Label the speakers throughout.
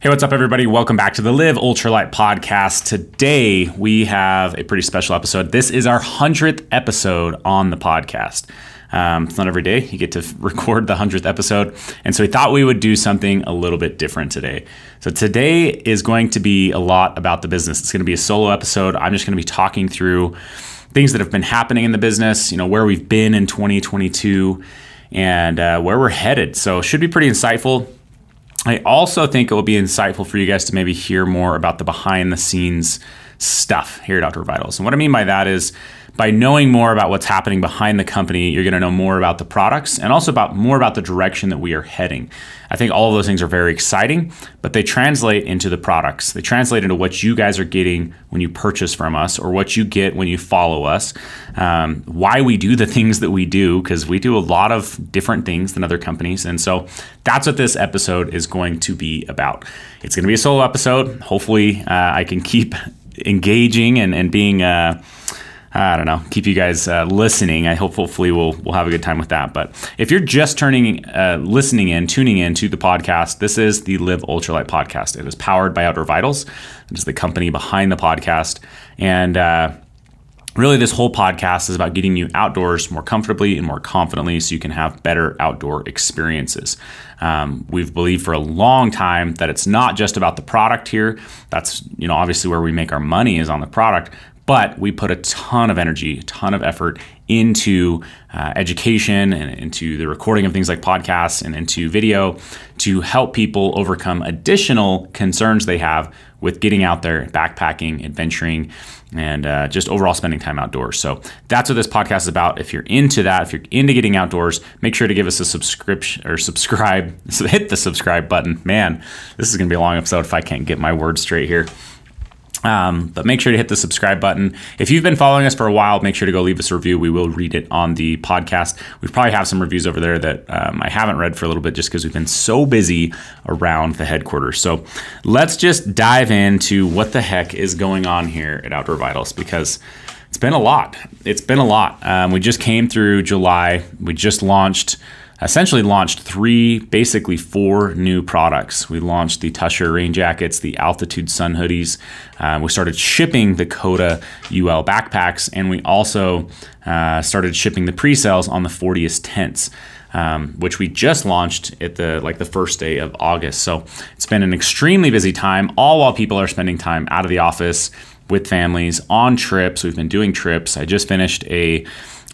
Speaker 1: Hey, what's up, everybody? Welcome back to the Live Ultralight Podcast. Today, we have a pretty special episode. This is our 100th episode on the podcast. It's not every day you get to record the 100th episode, and so we thought we would do something a little bit different today. So today is going to be a lot about the business. It's going to be a solo episode. I'm just going to be talking through things that have been happening in the business, where we've been in 2022, and where we're headed. So it should be pretty insightful. I also think it will be insightful for you guys to maybe hear more about the behind the scenes stuff here at Outdoor Vitals. And what I mean by that is by knowing more about what's happening behind the company, you're going to know more about the products and also more about the direction that we are heading. I think all of those things are very exciting, but they translate into the products. They translate into what you guys are getting when you purchase from us or what you get when you follow us. Why we do the things that we do, because we do a lot of different things than other companies. And so that's what this episode is going to be about. It's going to be a solo episode. Hopefully I can keep engaging and being keep you guys listening. I hope hopefully we'll have a good time with that. But if you're just tuning in to the podcast, this is the Live Ultralight Podcast. It is powered by Outdoor Vitals. It is the company behind the podcast. And really this whole podcast is about getting you outdoors more comfortably and more confidently so you can have better outdoor experiences. We've believed for a long time that it's not just about the product here. That's, obviously where we make our money is on the product. But we put a ton of energy, a ton of effort into education and into the recording of things like podcasts and into video to help people overcome additional concerns they have with getting out there, backpacking, adventuring, and just overall spending time outdoors. So that's what this podcast is about. If you're into that, if you're into getting outdoors, make sure to give us a subscription or subscribe. So hit the subscribe button. Man, this is going to be a long episode if I can't get my words straight here. But make sure to hit the subscribe button. If you've been following us for a while, make sure to go leave us a review. We will read it on the podcast. We probably have some reviews over there that I haven't read for a little bit just because we've been so busy around the headquarters. So let's just dive into what the heck is going on here at Outdoor Vitals, because it's been a lot. We just came through July. We just essentially launched basically four new products. We launched the Tusher rain jackets, the Altitude sun hoodies. We started shipping the Coda UL backpacks, and we also started shipping the pre-sales on the 40th tents, which we just launched at the first day of August. So it's been an extremely busy time, all while people are spending time out of the office with families on trips. We've been doing trips. I just finished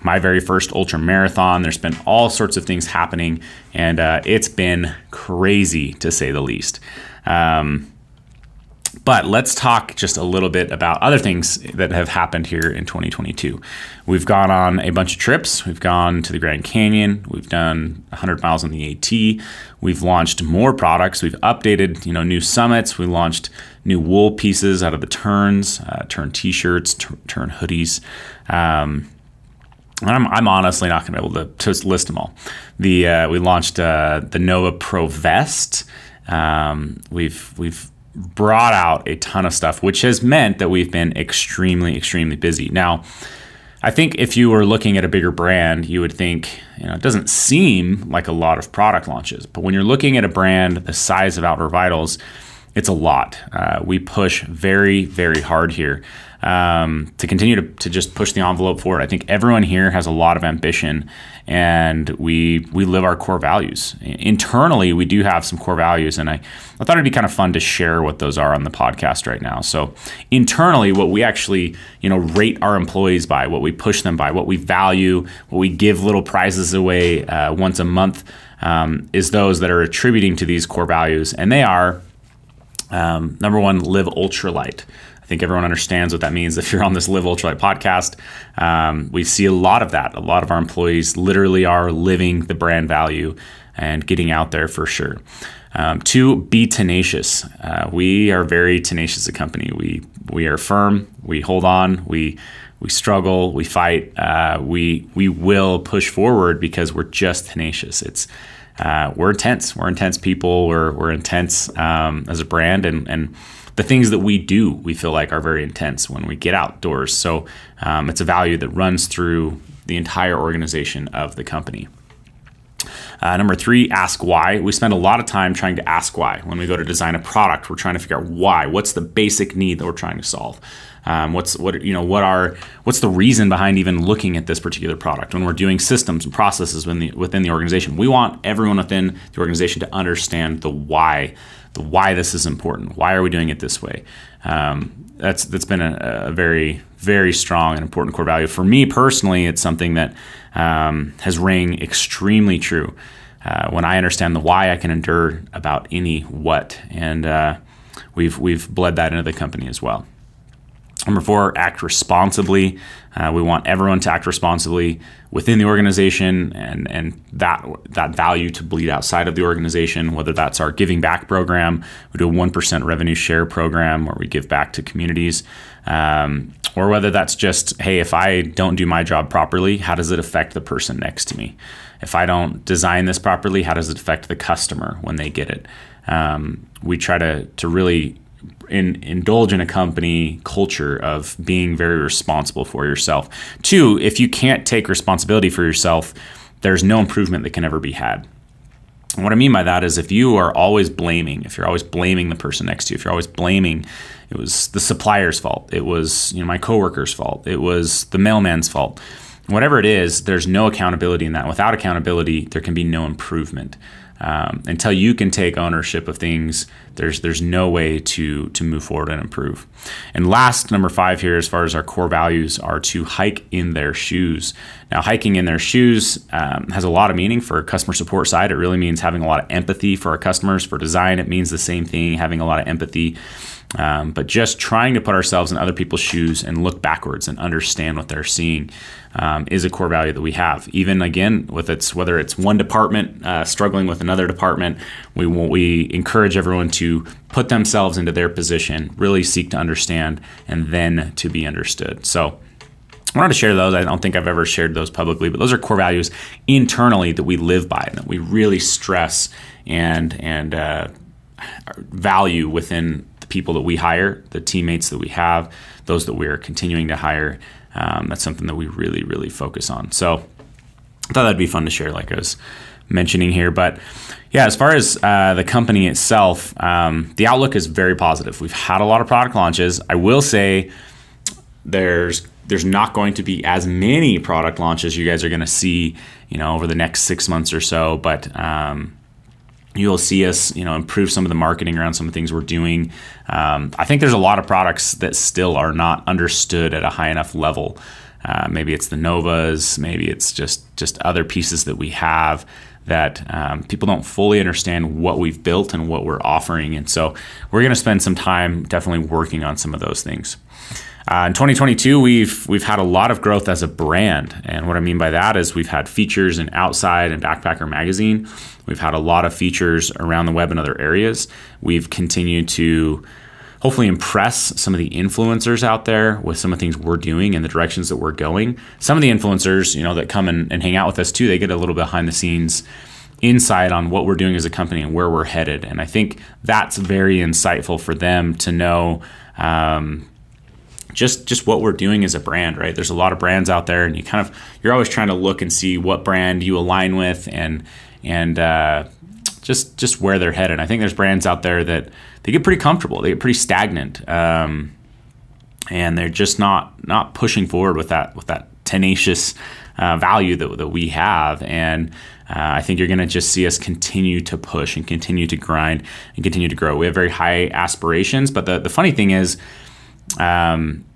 Speaker 1: my very first ultra marathon. There's been all sorts of things happening, and it's been crazy to say the least. But let's talk just a little bit about other things that have happened here in 2022. We've gone on a bunch of trips. We've gone to the Grand Canyon. We've done 100 miles on the AT. We've launched more products. We've updated, new summits. We launched new wool pieces out of the Terns, Tern t-shirts, Tern hoodies. I'm honestly not going to be able to list them all. We launched the Nova Pro Vest. We've brought out a ton of stuff, which has meant that we've been extremely, extremely busy. Now, I think if you were looking at a bigger brand, you would think, it doesn't seem like a lot of product launches. But when you're looking at a brand the size of Outdoor Vitals, it's a lot. We push very, very hard here to continue to just push the envelope forward. I think everyone here has a lot of ambition, and we live our core values. Internally, we do have some core values, and I thought it'd be kind of fun to share what those are on the podcast right now. So internally, what we actually rate our employees by, what we push them by, what we value, what we give little prizes away once a month is those that are attributing to these core values, and they are number one, live ultralight. I think everyone understands what that means. If you're on this Live Ultralight podcast, we see a lot of that. A lot of our employees literally are living the brand value and getting out there for sure. Two, be tenacious. We are very tenacious as a company. We are firm. We hold on. We struggle. We fight. We will push forward because we're just tenacious. We're intense. We're intense people. We're intense as a brand, and the things that we do, we feel like are very intense when we get outdoors. So it's a value that runs through the entire organization of the company. Number 3, ask why. We spend a lot of time trying to ask why. When we go to design a product, we're trying to figure out why. What's the basic need that we're trying to solve? What's the reason behind even looking at this particular product? When we're doing systems and processes within the organization, we want everyone within the organization to understand the why this is important. Why are we doing it this way? That's been a very, very strong and important core value for me personally. It's something that has rang extremely true. When I understand the why, I can endure about any what, and we've bled that into the company as well. Number 4, act responsibly. We want everyone to act responsibly within the organization, and that value to bleed outside of the organization, whether that's our giving back program. We do a 1% revenue share program where we give back to communities, or whether that's just, hey, if I don't do my job properly, how does it affect the person next to me? If I don't design this properly, how does it affect the customer when they get it? We try to really indulge in a company culture of being very responsible for yourself. 2, if you can't take responsibility for yourself, there's no improvement that can ever be had. And what I mean by that is if you're always blaming the person next to you, if you're always blaming, it was the supplier's fault, it was my coworker's fault, it was the mailman's fault, whatever it is, there's no accountability in that. Without accountability, there can be no improvement. Until you can take ownership of things, there's no way to move forward and improve. And last, number 5 here, as far as our core values, are to hike in their shoes. Now, hiking in their shoes has a lot of meaning. For a customer support side, it really means having a lot of empathy for our customers. For design, it means the same thing, having a lot of empathy. But just trying to put ourselves in other people's shoes and look backwards and understand what they're seeing is a core value that we have. Even again, whether it's one department struggling with another department, we encourage everyone to put themselves into their position, really seek to understand, and then to be understood. So I wanted to share those. I don't think I've ever shared those publicly, but those are core values internally that we live by and that we really stress and value within the people that we hire, the teammates that we have, those that we are continuing to hire. That's something that we really, really focus on. So I thought that'd be fun to share, like I was mentioning here. But yeah, as far as the company itself, the outlook is very positive. We've had a lot of product launches. I will say there's not going to be as many product launches you guys are going to see, over the next 6 months or so. But you'll see us, improve some of the marketing around some of the things we're doing. I think there's a lot of products that still are not understood at a high enough level. Maybe it's the Novas, maybe it's just other pieces that we have that people don't fully understand what we've built and what we're offering. And so we're going to spend some time definitely working on some of those things. In 2022, we've had a lot of growth as a brand. And what I mean by that is we've had features in Outside and Backpacker Magazine. We've had a lot of features around the web and other areas. We've continued to hopefully impress some of the influencers out there with some of the things we're doing and the directions that we're going. Some of the influencers, that come and hang out with us too, they get a little behind the scenes insight on what we're doing as a company and where we're headed. And I think that's very insightful for them to know just what we're doing as a brand, right? There's a lot of brands out there, and you're always trying to look and see what brand you align with and just where they're headed. I think there's brands out there that they get pretty comfortable, they get pretty stagnant, and they're just not pushing forward with that tenacious value that we have. And I think you're going to just see us continue to push and continue to grind and continue to grow. We have very high aspirations, but the funny thing is,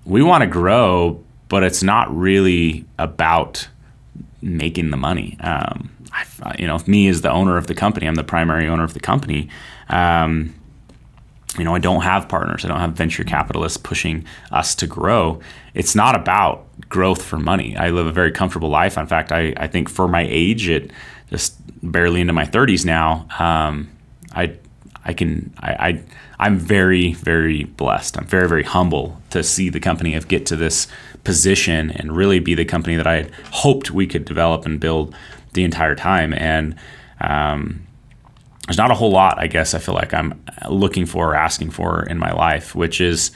Speaker 1: we want to grow, but it's not really about making the money. Me as the owner of the company, I'm the primary owner of the company. I don't have partners. I don't have venture capitalists pushing us to grow. It's not about growth for money. I live a very comfortable life. In fact, I think for my age, at just barely into my 30s now, I'm very, very blessed. I'm very, very humble to see the company get to this position and really be the company that I had hoped we could develop and build the entire time. And there's not a whole lot, I guess, I feel like I'm looking for or asking for in my life, which is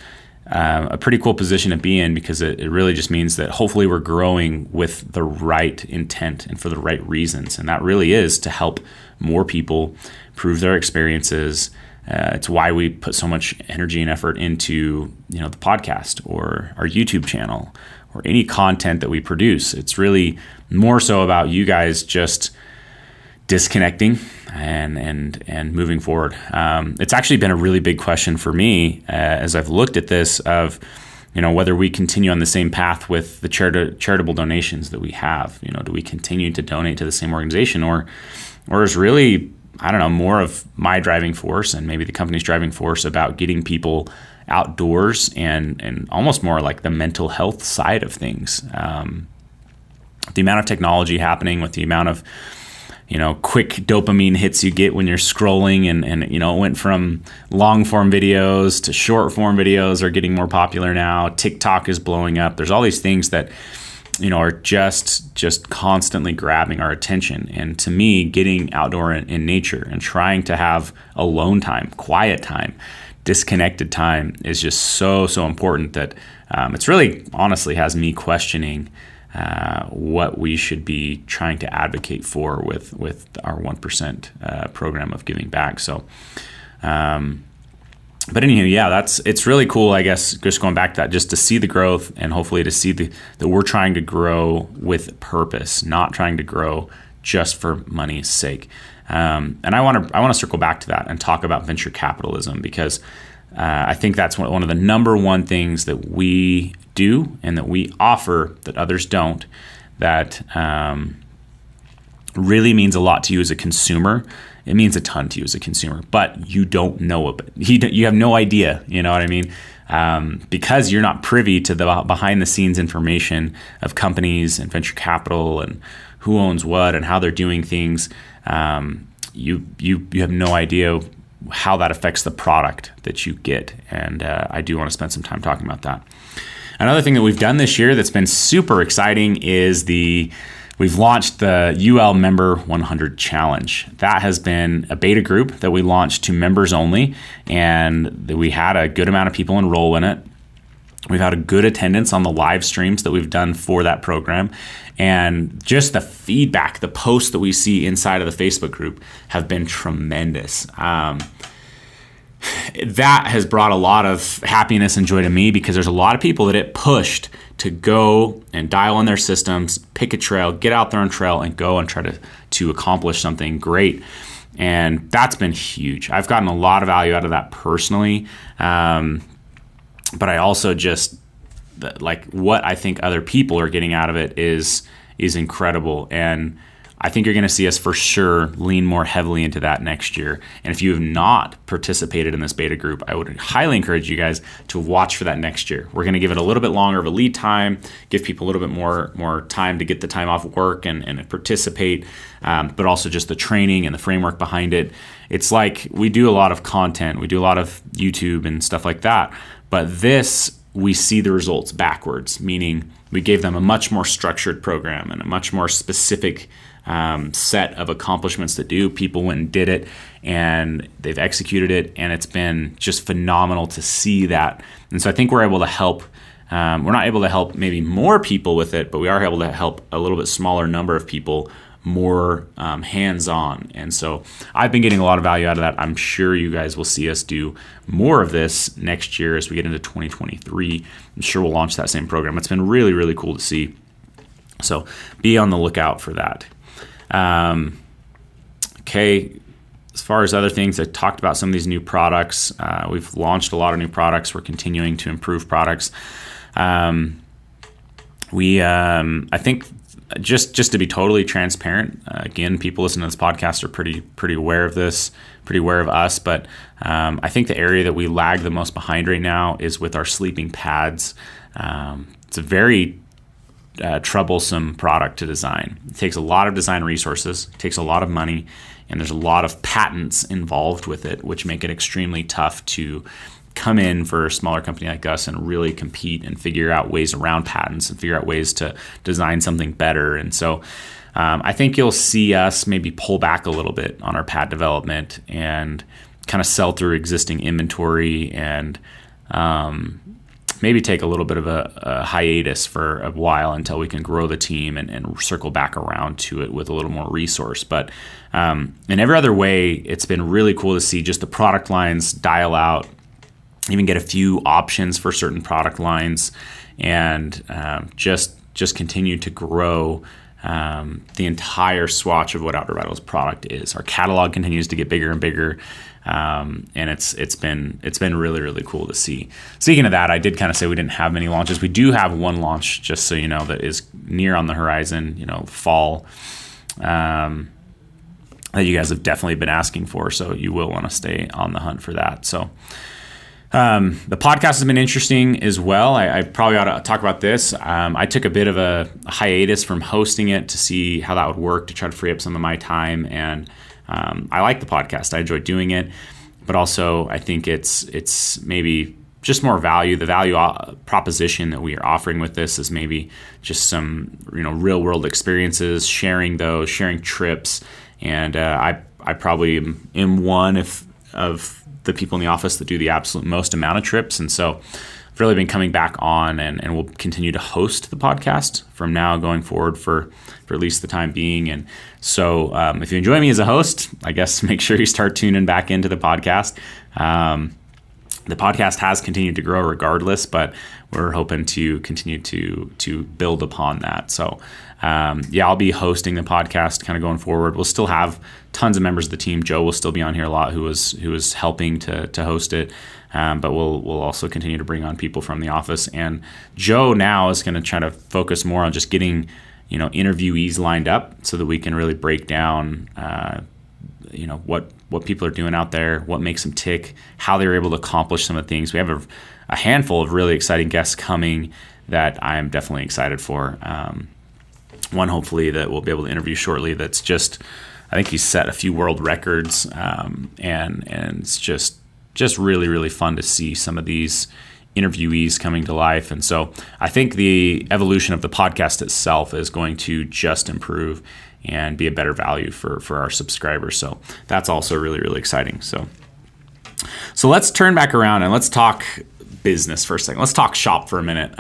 Speaker 1: a pretty cool position to be in, because it really just means that hopefully we're growing with the right intent and for the right reasons. And that really is to help more people improve their experiences. It's why we put so much energy and effort into, the podcast or our YouTube channel or any content that we produce. It's really more so about you guys just disconnecting and moving forward. It's actually been a really big question for me as I've looked at this of, whether we continue on the same path with the charitable donations that we have. Do we continue to donate to the same organization, or is really, I don't know, more of my driving force and maybe the company's driving force about getting people outdoors and almost more like the mental health side of things. The amount of technology happening, with the amount of quick dopamine hits you get when you're scrolling, and it went from long form videos to short form videos are getting more popular now. TikTok is blowing up. There's all these things that are just constantly grabbing our attention. And to me, getting outdoor in nature and trying to have alone time, quiet time, disconnected time is just so important that it's really honestly has me questioning what we should be trying to advocate for with our 1% program of giving back. So, but anywho, it's really cool, I guess, just going back to that, just to see the growth and hopefully to see that we're trying to grow with purpose, not trying to grow just for money's sake. And I want to circle back to that and talk about venture capitalism, because I think that's one of the number one things that we do and that we offer that others don't, that really means a lot to you as a consumer. It means a ton to you as a consumer, but you don't know it. You have no idea, you know what I mean? Because you're not privy to the behind the scenes information of companies and venture capital and who owns what and how they're doing things. You have no idea how that affects the product that you get. And I do want to spend some time talking about that. Another thing that we've done this year that's been super exciting is we've launched the UL Member 100 Challenge. That has been a beta group that we launched to members only, and we had a good amount of people enroll in it. We've had a good attendance on the live streams that we've done for that program, and just the feedback, the posts that we see inside of the Facebook group have been tremendous. That has brought a lot of happiness and joy to me, because there's a lot of people that it pushed to go and dial in their systems, pick a trail, get out there on trail and go and try to accomplish something great. And that's been huge. I've gotten a lot of value out of that personally. But I also just, like, what I think other people are getting out of it is incredible. And I think you're going to see us for sure lean more heavily into that next year. And if you have not participated in this beta group, I would highly encourage you guys to watch for that next year. We're going to give it a little bit longer of a lead time, give people a little bit more time to get the time off work and participate, but also just the training and the framework behind it. It's like we do a lot of content, we do a lot of YouTube and stuff like that, but this, we see the results backwards, meaning we gave them a much more structured program and a much more specific set of accomplishments to do. People went and did it, and they've executed it, and it's been just phenomenal to see that. And so I think we're able to help. We're not able to help maybe more people with it, but we are able to help a little bit smaller number of people more hands-on. And so I've been getting a lot of value out of that. I'm sure you guys will see us do more of this next year as we get into 2023. I'm sure we'll launch that same program. It's been really, really cool to see. So be on the lookout for that. Okay, as far as other things, I talked about some of these new products. We've launched a lot of new products. We're continuing to improve products. I think just to be totally transparent, again, people listening to this podcast are pretty aware of this, pretty aware of us, but I think the area that we lag the most behind right now is with our sleeping pads. It's a very troublesome product to design. It takes a lot of design resources, it takes a lot of money, and there's a lot of patents involved with it, which make it extremely tough to come in for a smaller company like us and really compete and figure out ways around patents and figure out ways to design something better. And so I think you'll see us maybe pull back a little bit on our pad development and kind of sell through existing inventory and maybe take a little bit of a hiatus for a while until we can grow the team and circle back around to it with a little more resource. But in every other way, it's been really cool to see just the product lines dial out, even get a few options for certain product lines, and just continue to grow the entire swatch of what Outdoor Vitals product is. Our catalog continues to get bigger and bigger. And it's been really, really cool to see. Speaking of that, I did kind of say we didn't have many launches. We do have one launch, just so you know, that is near on the horizon, fall, that you guys have definitely been asking for. So you will want to stay on the hunt for that. So the podcast has been interesting as well. I probably ought to talk about this. I took a bit of a hiatus from hosting it to see how that would work, to try to free up some of my time. And I like the podcast. I enjoy doing it, but also I think it's maybe just more value. The value proposition that we are offering with this is maybe just some real world experiences, sharing trips, and I probably am one of the people in the office that do the absolute most amount of trips, and so I've really been coming back on and will continue to host the podcast from now going forward for at least the time being. And so if you enjoy me as a host, I guess make sure you start tuning back into the podcast. The podcast has continued to grow regardless, but we're hoping to continue to build upon that. So I'll be hosting the podcast kind of going forward. We'll still have tons of members of the team. Joe will still be on here a lot, who was helping to host it. But we'll also continue to bring on people from the office. And Joe now is going to try to focus more on just getting interviewees lined up so that we can really break down what people are doing out there, what makes them tick, how they were able to accomplish some of the things. We have a handful of really exciting guests coming that I am definitely excited for. One hopefully that we'll be able to interview shortly that's just, I think he's set a few world records, and it's just really, really fun to see some of these interviewees coming to life. And so I think the evolution of the podcast itself is going to just improve and be a better value for our subscribers. So that's also really, really exciting. So let's turn back around and let's talk business for a second. Let's talk shop for a minute.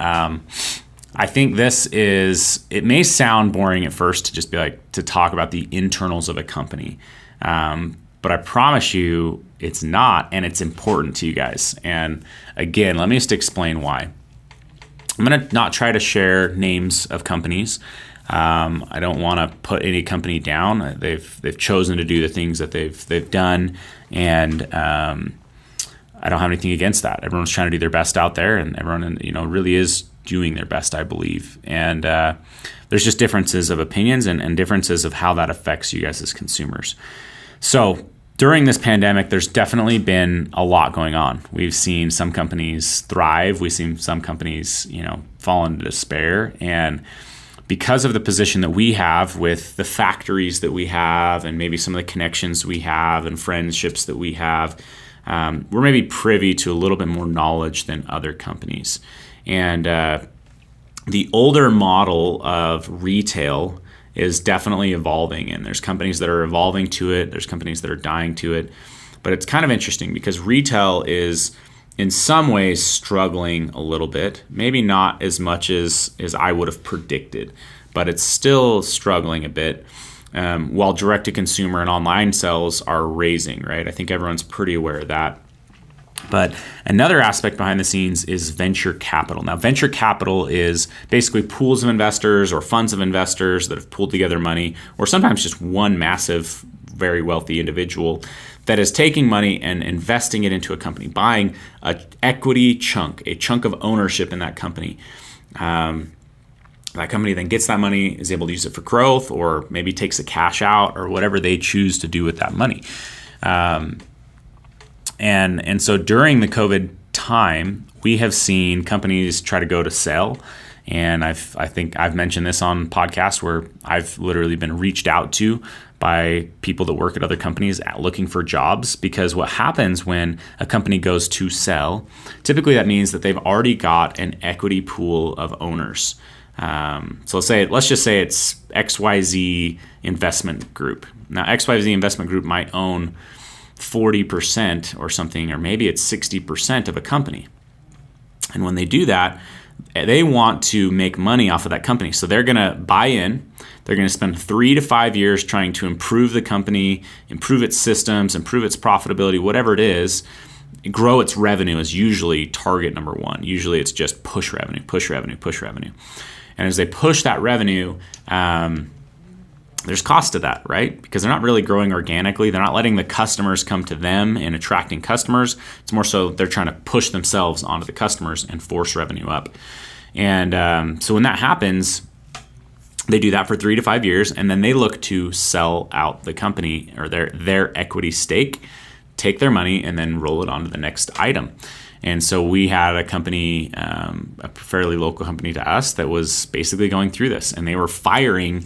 Speaker 1: I think it may sound boring at first to just be like to talk about the internals of a company. But I promise you it's not, and it's important to you guys. And again, let me just explain why. I'm going to not try to share names of companies. I don't want to put any company down. They've chosen to do the things that they've done, and I don't have anything against that. Everyone's trying to do their best out there, and everyone really is doing their best, I believe. And there's just differences of opinions and differences of how that affects you guys as consumers. So during this pandemic, there's definitely been a lot going on. We've seen some companies thrive. We've seen some companies, fall into despair. And because of the position that we have with the factories that we have and maybe some of the connections we have and friendships that we have, we're maybe privy to a little bit more knowledge than other companies. And the older model of retail is definitely evolving, and there's companies that are evolving to it. There's companies that are dying to it. But it's kind of interesting because retail is in some ways struggling a little bit, maybe not as much as I would have predicted, but it's still struggling a bit, while direct-to-consumer and online sales are raising, right? I think everyone's pretty aware of that. But another aspect behind the scenes is venture capital. Now, venture capital is basically pools of investors or funds of investors that have pulled together money, or sometimes just one massive, very wealthy individual that is taking money and investing it into a company, buying an equity chunk, a chunk of ownership in that company. That company then gets that money, is able to use it for growth, or maybe takes the cash out, or whatever they choose to do with that money. And so during the COVID time, we have seen companies try to go to sell. And I think I've mentioned this on podcasts where I've literally been reached out to by people that work at other companies looking for jobs, because what happens when a company goes to sell, typically that means that they've already got an equity pool of owners. So let's just say it's XYZ Investment Group. Now, XYZ Investment Group might own 40% or something, or maybe it's 60% of a company. And when they do that, they want to make money off of that company. So they're going to buy in. They're going to spend 3 to 5 years trying to improve the company, improve its systems, improve its profitability, whatever it is. Grow its revenue is usually target number one. Usually it's just push revenue, push revenue, push revenue. And as they push that revenue, there's cost to that, right? Because they're not really growing organically. They're not letting the customers come to them and attracting customers. It's more so they're trying to push themselves onto the customers and force revenue up. And so when that happens, they do that for 3 to 5 years, and then they look to sell out the company or their equity stake, take their money, and then roll it onto the next item. And so we had a company, a fairly local company to us, that was basically going through this, and they were firing,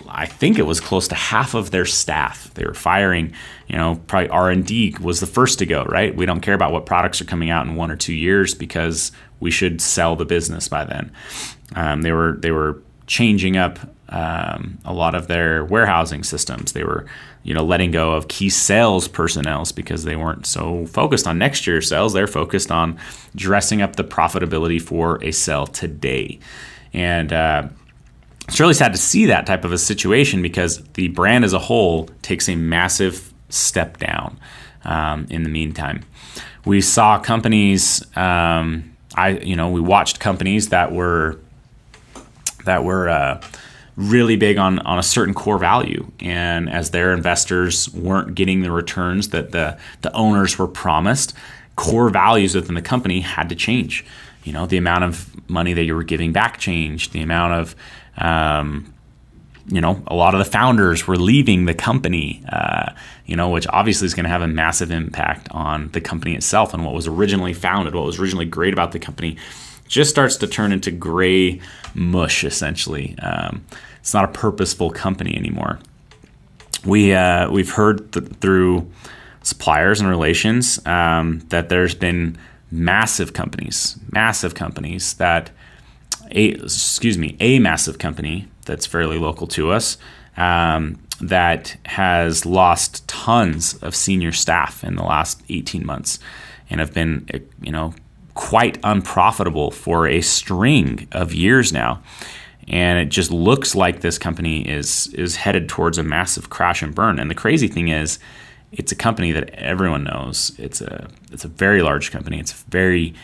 Speaker 1: I think it was close to half of their staff. They were firing, probably R&D was the first to go, right? We don't care about what products are coming out in 1 or 2 years because we should sell the business by then. They were changing up a lot of their warehousing systems. They were, letting go of key sales personnel because they weren't so focused on next year's sales. They're focused on dressing up the profitability for a sale today. And it's really sad to see that type of a situation because the brand as a whole takes a massive step down in the meantime. We saw companies, we watched companies that were really big on a certain core value. And as their investors weren't getting the returns that the owners were promised, core values within the company had to change. The amount of money that you were giving back changed. The amount of, a lot of the founders were leaving the company, which obviously is going to have a massive impact on the company itself and what was originally founded, what was originally great about the company. Just starts to turn into gray mush, essentially. It's not a purposeful company anymore. We've heard through suppliers and relations that there's been massive companies that a massive company that's fairly local to us that has lost tons of senior staff in the last 18 months and have been, quite unprofitable for a string of years now. And it just looks like this company is headed towards a massive crash and burn. And the crazy thing is, it's a company that everyone knows. It's a very large company. It's a very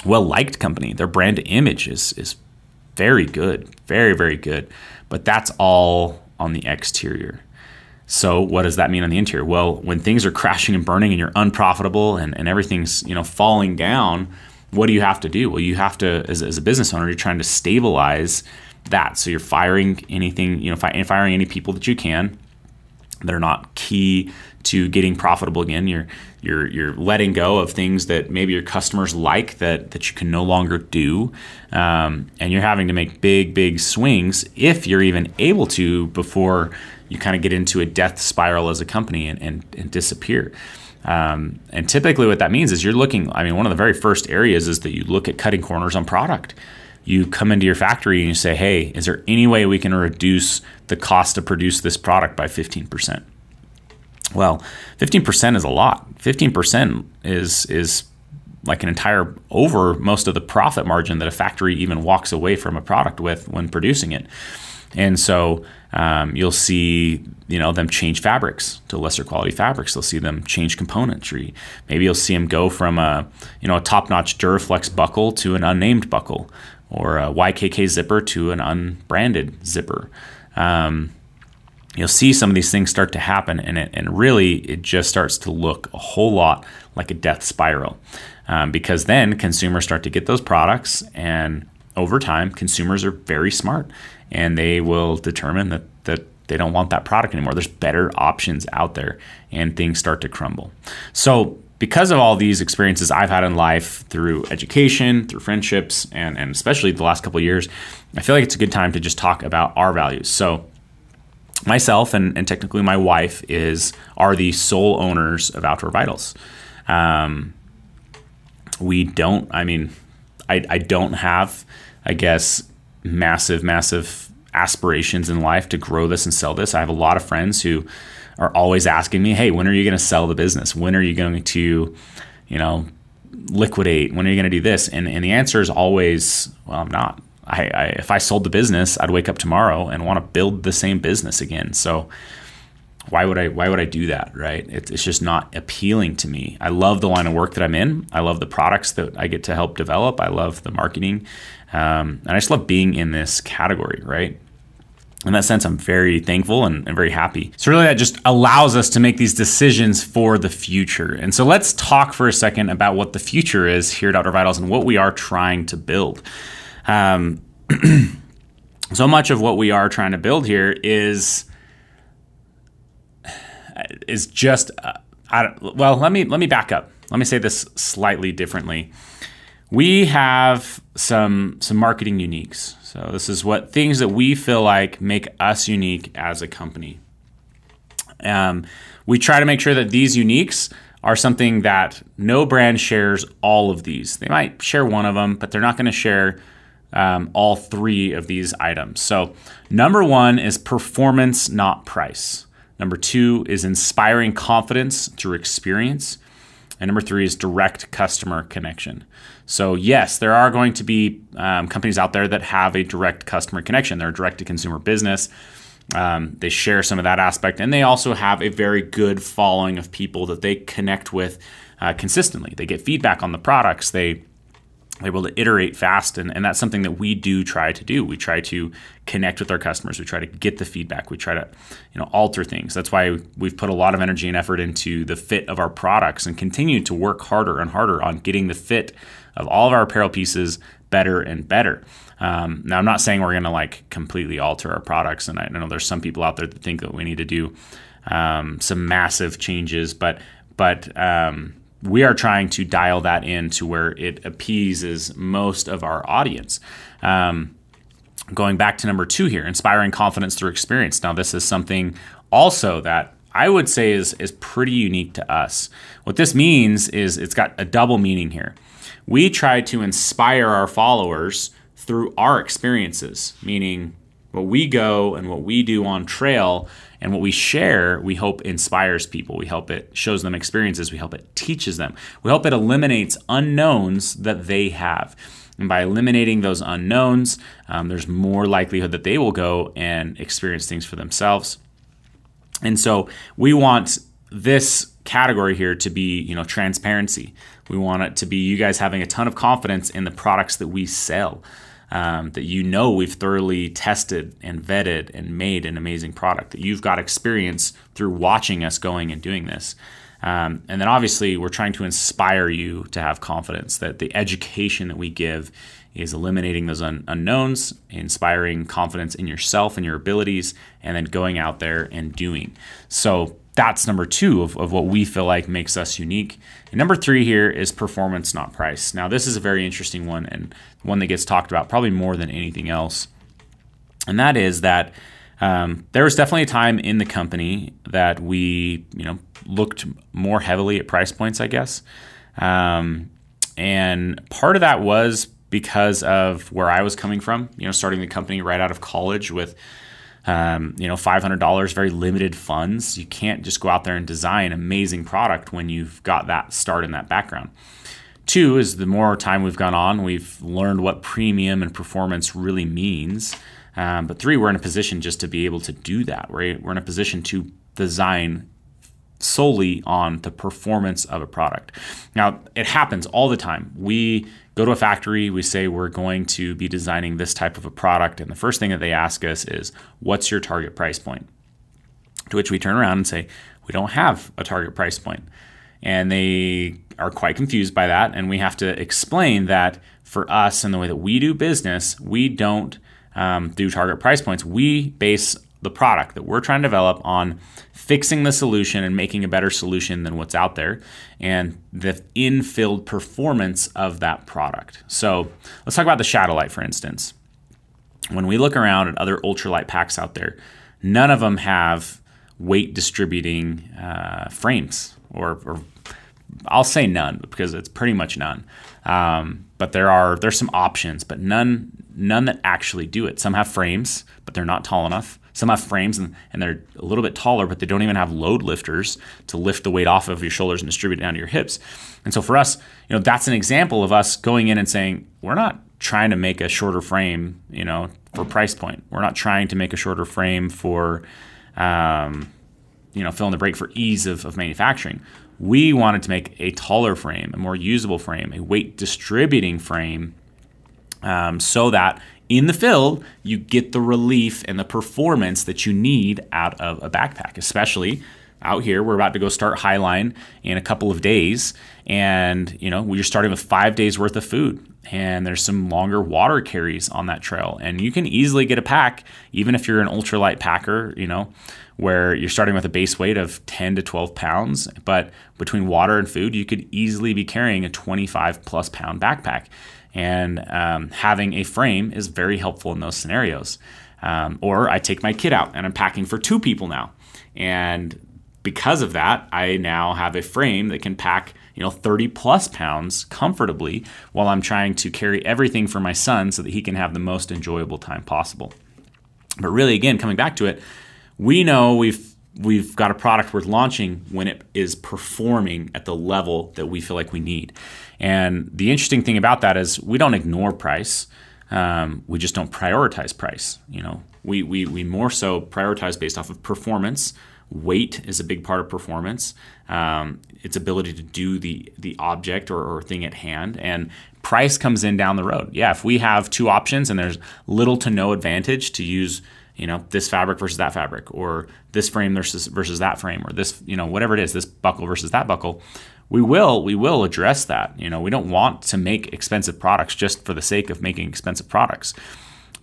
Speaker 1: well-liked company. Their brand image is very good, very, very good. But that's all on the exterior. So what does that mean on the interior? Well, when things are crashing and burning and you're unprofitable and everything's falling down, what do you have to do? Well, you have to, as a business owner, you're trying to stabilize that. So you're firing anything, firing any people that you can that are not key to getting profitable again. You're letting go of things that maybe your customers like that you can no longer do, and you're having to make big swings if you're even able to before you kind of get into a death spiral as a company and disappear. And typically what that means is you're looking, one of the very first areas is that you look at cutting corners on product. You come into your factory and you say, hey, is there any way we can reduce the cost to produce this product by 15%? Well, 15% is a lot. 15% is like an entire over most of the profit margin that a factory even walks away from a product with when producing it. And so you'll see, them change fabrics to lesser quality fabrics. They'll see them change componentry. Maybe you'll see them go from a top-notch Duraflex buckle to an unnamed buckle, or a YKK zipper to an unbranded zipper. You'll see some of these things start to happen, and really it just starts to look a whole lot like a death spiral, because then consumers start to get those products, and over time, consumers are very smart, and they will determine that they don't want that product anymore. There's better options out there, and things start to crumble. So because of all these experiences I've had in life through education, through friendships, and especially the last couple of years, I feel like it's a good time to just talk about our values. So myself and technically my wife are the sole owners of Outdoor Vitals. We don't, I don't have, I guess, massive aspirations in life to grow this and sell this. I have a lot of friends who are always asking me, hey, when are you going to sell the business? When are you going to, liquidate? When are you going to do this? And the answer is always, well, I'm not. If I sold the business, I'd wake up tomorrow and want to build the same business again. So why would I do that, right? It's just not appealing to me. I love the line of work that I'm in. I love the products that I get to help develop. I love the marketing. And I just love being in this category, right? In that sense, I'm very thankful and very happy. So really that just allows us to make these decisions for the future. And so let's talk for a second about what the future is here at Outdoor Vitals and what we are trying to build. So much of what we are trying to build here is just, let me back up. Let me say this slightly differently. We have some marketing uniques. So this is what things that we feel like make us unique as a company. We try to make sure that these uniques are something that no brand shares all of these. They might share one of them, but they're not going to share all three of these items. So number one is performance, not price. Number two is inspiring confidence through experience. And number three is direct customer connection. So yes, there are going to be companies out there that have a direct customer connection. They're a direct-to-consumer business. They share some of that aspect, and they also have a very good following of people that they connect with consistently. They get feedback on the products. They're able to iterate fast, and that's something that we do try to do. We try to connect with our customers. We try to get the feedback. We try to, alter things. That's why we've put a lot of energy and effort into the fit of our products and continue to work harder and harder on getting the fit of all of our apparel pieces better and better. Now, I'm not saying we're going to completely alter our products, and I know there's some people out there that think that we need to do some massive changes, but we are trying to dial that in to where it appeases most of our audience. Going back to number two here, inspiring confidence through experience. Now, this is something also that I would say is pretty unique to us. What this means is it's got a double meaning here. We try to inspire our followers through our experiences, meaning what we go and what we do on trail and what we share, we hope inspires people. We hope it shows them experiences. We hope it teaches them. We hope it eliminates unknowns that they have. And by eliminating those unknowns, there's more likelihood that they will go and experience things for themselves. And so we want this category here to be, transparency. We want it to be you guys having a ton of confidence in the products that we sell. That we've thoroughly tested and vetted and made an amazing product, that you've got experience through watching us going and doing this. And then obviously we're trying to inspire you to have confidence that the education that we give is eliminating those unknowns, inspiring confidence in yourself and your abilities, and then going out there and doing. So that's number two of what we feel like makes us unique. And number three here is performance, not price. Now, this is a very interesting one and one that gets talked about probably more than anything else. And that is that there was definitely a time in the company that we, looked more heavily at price points, I guess. And part of that was because of where I was coming from, starting the company right out of college with $500, very limited funds. You can't just go out there and design an amazing product when you've got that start in that background. Two is the more time we've gone on, we've learned what premium and performance really means. But three, we're in a position just to be able to do that. We're in a position to design solely on the performance of a product. Now, it happens all the time. We go to a factory, we say we're going to be designing this type of a product, and the first thing that they ask us is, what's your target price point? To which we turn around and say, we don't have a target price point. And they are quite confused by that, and we have to explain that for us and the way that we do business, we don't do target price points. We base the product that we're trying to develop on fixing the solution and making a better solution than what's out there and the in-field performance of that product. So let's talk about the Shadow Light, for instance. When we look around at other ultralight packs out there, none of them have weight distributing frames, or I'll say none because it's pretty much none. But there's some options, but none that actually do it. Some have frames, but they're not tall enough. Some have frames and they're a little bit taller, but they don't even have load lifters to lift the weight off of your shoulders and distribute it down to your hips. And so for us, that's an example of us going in and saying, we're not trying to make a shorter frame, for price point. We're not trying to make a shorter frame for, fill in the break for ease of manufacturing. We wanted to make a taller frame, a more usable frame, a weight distributing frame, so that in the field, you get the relief and the performance that you need out of a backpack, especially out here. We're about to go start Highline in a couple of days, and we're starting with 5 days worth of food, and there's some longer water carries on that trail, and you can easily get a pack, even if you're an ultralight packer, where you're starting with a base weight of 10 to 12 pounds, but between water and food, you could easily be carrying a 25 plus pound backpack. And having a frame is very helpful in those scenarios. Or I take my kid out and I'm packing for 2 people now. And because of that, I now have a frame that can pack 30 plus pounds comfortably while I'm trying to carry everything for my son so that he can have the most enjoyable time possible. But really, again, coming back to it, we know we've got a product worth launching when it is performing at the level that we feel like we need. And the interesting thing about that is we don't ignore price. We just don't prioritize price. We more so prioritize based off of performance. Weight is a big part of performance. Its ability to do the object or thing at hand. And price comes in down the road. Yeah, if we have 2 options and there's little to no advantage to use this fabric versus that fabric, or this frame versus that frame, or this, whatever it is, this buckle versus that buckle, we will address that. We don't want to make expensive products just for the sake of making expensive products.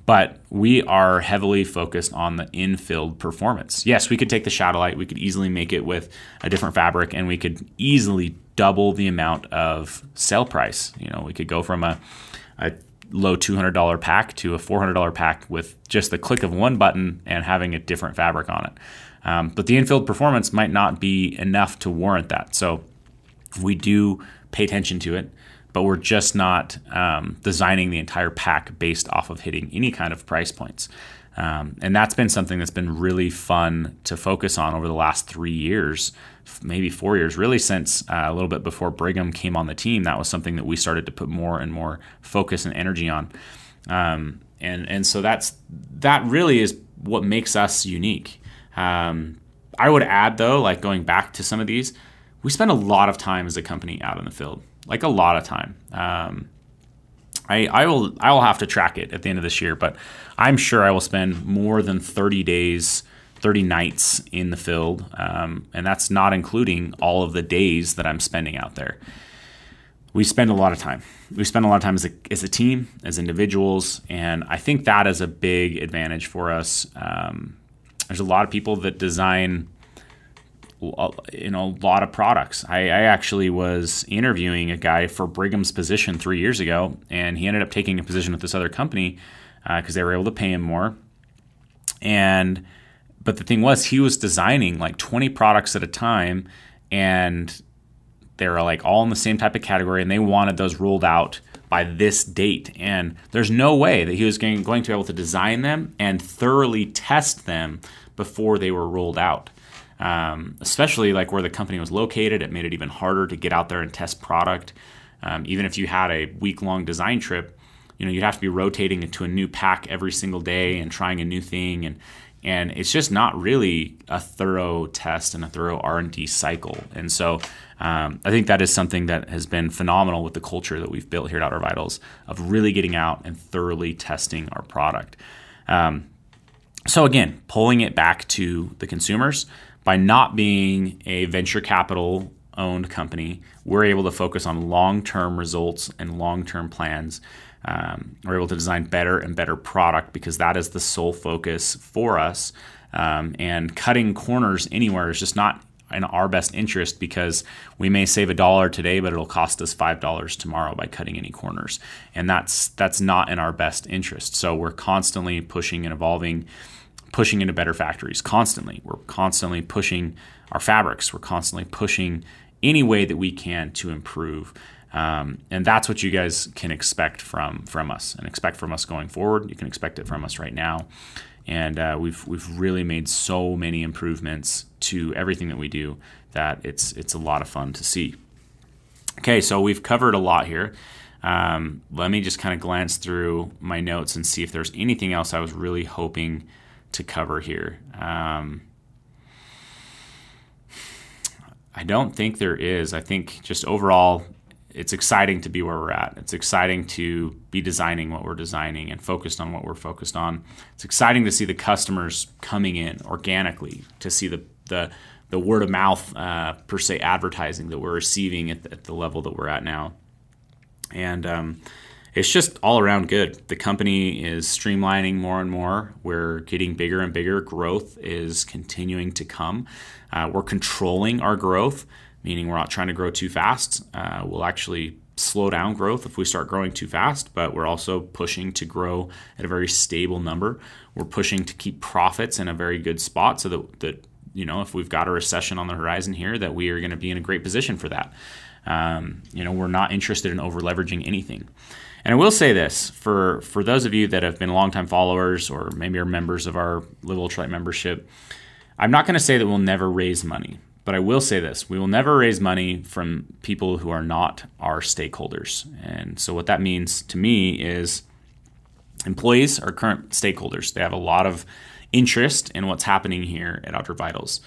Speaker 1: But we are heavily focused on the in-field performance. Yes, we could take the Shadow Light, we could easily make it with a different fabric, and we could easily double the amount of sale price. We could go from a low $200 pack to a $400 pack with just the click of one button and having a different fabric on it. But the in-field performance might not be enough to warrant that. So we do pay attention to it, but we're just not designing the entire pack based off of hitting any kind of price points. And that's been something that's been really fun to focus on over the last 3 years, maybe 4 years, really since a little bit before Brigham came on the team. That was something that we started to put more and more focus and energy on. And so that really is what makes us unique. I would add, though, like going back to some of these, we spend a lot of time as a company out in the field, like a lot of time. I will have to track it at the end of this year, but I'm sure I will spend more than 30 nights in the field, and that's not including all of the days that I'm spending out there. We spend a lot of time. We spend a lot of time as a team, as individuals, and I think that is a big advantage for us. There's a lot of people that design a lot of products. I actually was interviewing a guy for Brigham's position 3 years ago, and he ended up taking a position with this other company because they were able to pay him more. But the thing was, he was designing like 20 products at a time, and they were like all in the same type of category, and they wanted those rolled out by this date. And there's no way that he was going to be able to design them and thoroughly test them before they were rolled out. Especially like where the company was located, it made it even harder to get out there and test product. Even if you had a week-long design trip, you'd have to be rotating into a new pack every single day and trying a new thing, and it's just not really a thorough test and a thorough R&D cycle. And so I think that is something that has been phenomenal with the culture that we've built here at Outdoor Vitals of really getting out and thoroughly testing our product. So again, pulling it back to the consumers, by not being a venture capital owned company, we're able to focus on long-term results and long-term plans. We're able to design better and better product because that is the sole focus for us. And cutting corners anywhere is just not in our best interest, because we may save $1 today, but it'll cost us $5 tomorrow by cutting any corners. And that's not in our best interest. So we're constantly pushing and evolving, pushing into better factories constantly. We're constantly pushing our fabrics. We're constantly pushing any way that we can to improve. And that's what you guys can expect from us and expect from us going forward. You can expect it from us right now. And we've really made so many improvements to everything that we do that it's a lot of fun to see. Okay, so we've covered a lot here. Let me just kind of glance through my notes and see if there's anything else I was really hoping to cover here. I don't think there is. I think just overall, it's exciting to be where we're at. It's exciting to be designing what we're designing and focused on what we're focused on. It's exciting to see the customers coming in organically, to see the word of mouth, per se, advertising that we're receiving at the level that we're at now. And it's just all around good. The company is streamlining more and more. We're getting bigger and bigger. Growth is continuing to come. We're controlling our growth, meaning we're not trying to grow too fast. We'll actually slow down growth if we start growing too fast, but we're also pushing to grow at a very stable number. We're pushing to keep profits in a very good spot so that if we've got a recession on the horizon here, that we are going to be in a great position for that. We're not interested in over leveraging anything. And I will say this, for those of you that have been longtime followers or maybe are members of our Live Ultralight membership, I'm not going to say that we'll never raise money, but I will say this: we will never raise money from people who are not our stakeholders. And so what that means to me is employees are current stakeholders. They have a lot of interest in what's happening here at Outdoor Vitals.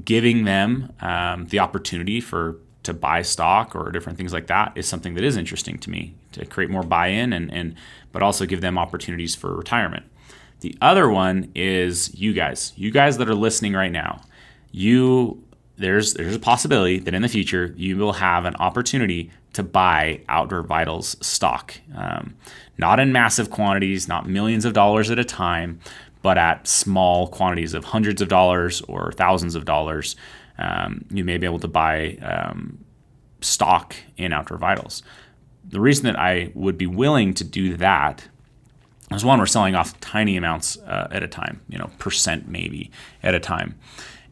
Speaker 1: Giving them the opportunity to buy stock or different things like that is something that is interesting to me, to create more buy-in but also give them opportunities for retirement. The other one is you guys that are listening right now. There's a possibility that in the future you will have an opportunity to buy Outdoor Vitals stock, not in massive quantities, not millions of dollars at a time, but at small quantities of hundreds of dollars or thousands of dollars. You may be able to buy stock in Outdoor Vitals. The reason that I would be willing to do that is, one, we're selling off tiny amounts at a time, percent maybe at a time.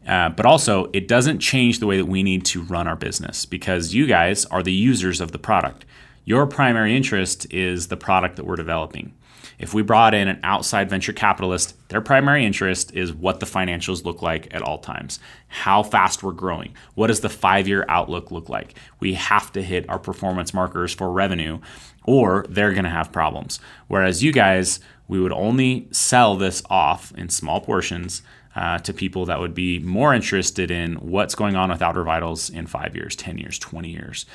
Speaker 1: But also, it doesn't change the way that we need to run our business, because you guys are the users of the product. Your primary interest is the product that we're developing. If we brought in an outside venture capitalist, their primary interest is what the financials look like at all times, how fast we're growing, what does the 5-year outlook look like. We have to hit our performance markers for revenue, or they're going to have problems. Whereas you guys, we would only sell this off in small portions to people that would be more interested in what's going on with Outdoor Vitals in 5 years, 10 years, 20 years.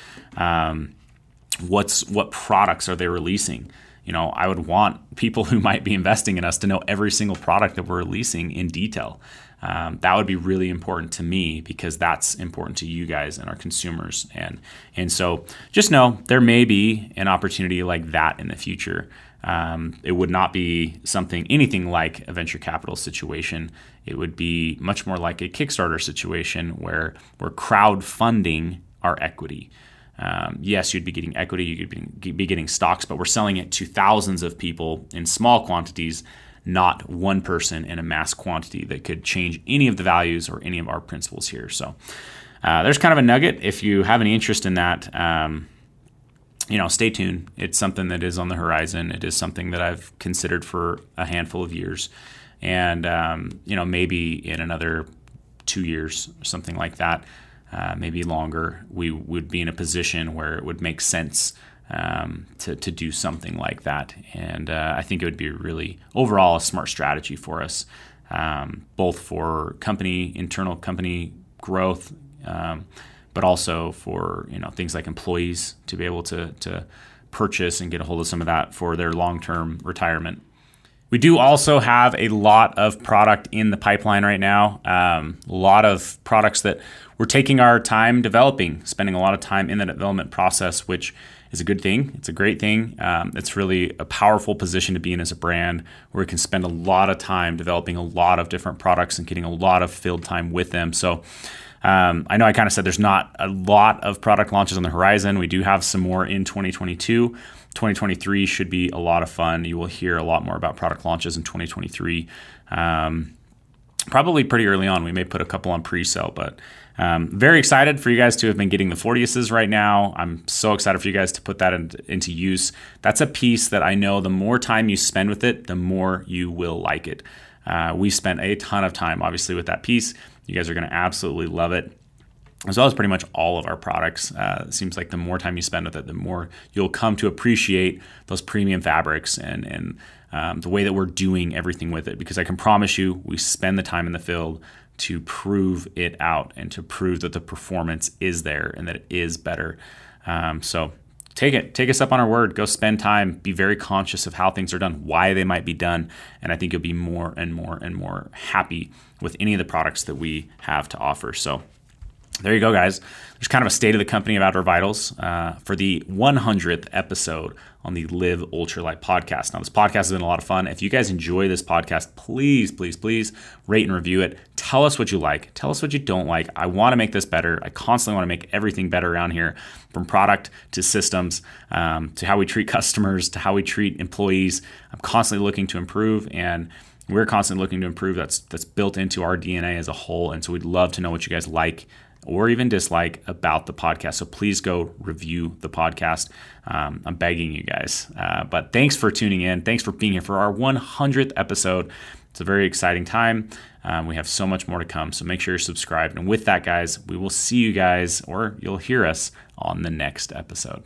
Speaker 1: What products are they releasing? I would want people who might be investing in us to know every single product that we're releasing in detail. That would be really important to me, because that's important to you guys and our consumers. And so just know there may be an opportunity like that in the future. It would not be anything like a venture capital situation. It would be much more like a Kickstarter situation where we're crowdfunding our equity. Yes, you'd be getting equity, you could be getting stocks, but we're selling it to thousands of people in small quantities, not one person in a mass quantity that could change any of the values or any of our principles here. So there's kind of a nugget. If you have any interest in that, stay tuned. It's something that is on the horizon. It is something that I've considered for a handful of years. And, maybe in another 2 years or something like that, maybe longer, we would be in a position where it would make sense to do something like that. And I think it would be really, overall, a smart strategy for us, both for internal company growth, but also for things like employees to be able to purchase and get a hold of some of that for their long-term retirement. We do also have a lot of product in the pipeline right now, a lot of products that we're taking our time developing, spending a lot of time in the development process, which is a good thing. It's a great thing. It's really a powerful position to be in as a brand, where we can spend a lot of time developing a lot of different products and getting a lot of field time with them. So I know I kind of said there's not a lot of product launches on the horizon. We do have some more in 2022. 2023 should be a lot of fun. You will hear a lot more about product launches in 2023. Probably pretty early on. We may put a couple on pre-sale, but Very excited for you guys to have been getting the Fortiuses right now. I'm so excited for you guys to put that into use. That's a piece that I know the more time you spend with it, the more you will like it. We spent a ton of time, obviously, with that piece. You guys are going to absolutely love it, as well as pretty much all of our products. It seems like the more time you spend with it, the more you'll come to appreciate those premium fabrics and the way that we're doing everything with it. Because I can promise you, we spend the time in the field to prove it out and to prove that the performance is there and that it is better. So take us up on our word. Go spend time. Be very conscious of how things are done, why they might be done, and I think you'll be more and more and more happy with any of the products that we have to offer. So there you go, guys. There's kind of a state of the company of Outdoor Vitals for the 100th episode on the Live Ultralight podcast. Now, this podcast has been a lot of fun. If you guys enjoy this podcast, please, please, please rate and review it. Tell us what you like. Tell us what you don't like. I want to make this better. I constantly want to make everything better around here, from product to systems, to how we treat customers, to how we treat employees. I'm constantly looking to improve, and we're constantly looking to improve. That's built into our DNA as a whole. And so we'd love to know what you guys like or even dislike about the podcast. So please go review the podcast. I'm begging you guys. But thanks for tuning in. Thanks for being here for our 100th episode. It's a very exciting time. We have so much more to come. So make sure you're subscribed. And with that, guys, we will see you guys, or you'll hear us on the next episode.